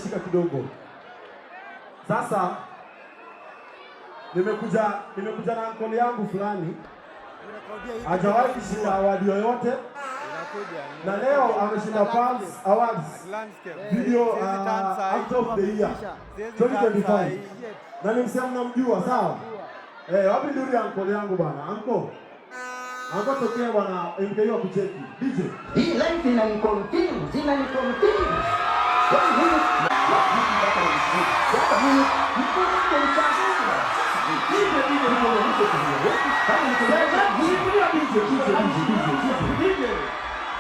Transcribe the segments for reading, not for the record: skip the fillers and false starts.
shika kidogo. Sasa nimekuja na uncle yangu fulani. Hajawahi kushinda award yoyote. Na leo ameshinda Pulse Awards Video Act of the Year 2025. Na nimsema mnamjua sawa? Wapi ndio uncle yangu bana? Uncle tokea bwana MKO kucheki. DJ. Hii life inaniconfuse.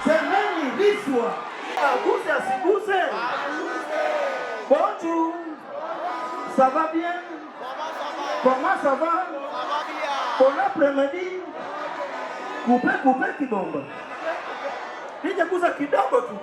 Semeni viswa. Aguse asiguse. Bonjour. Ça va bien? Comment ça va? Bon après-midi. Coupe kibomba. Nije kuza kidogo tu.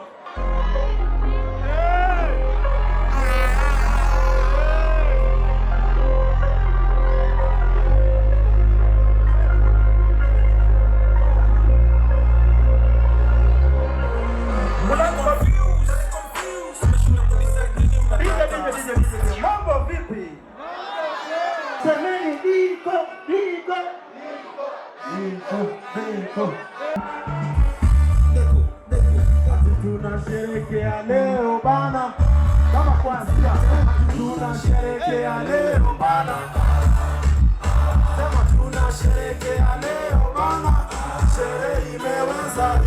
Mambo vipi? Semeni diko. Tunasherehekea leo bana. Kama kwanza tunasherehekea leo bana. Sema tunasherehekea leo bana. Sherehe imeweza.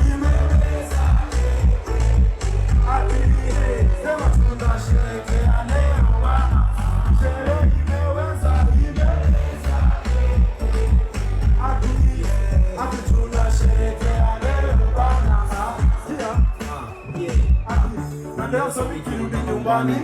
Sema tunasherehekea leo bana. Sherehe imeweza. Ati tunasherehekea leo bana. Na leo somi kirudi nyumbani.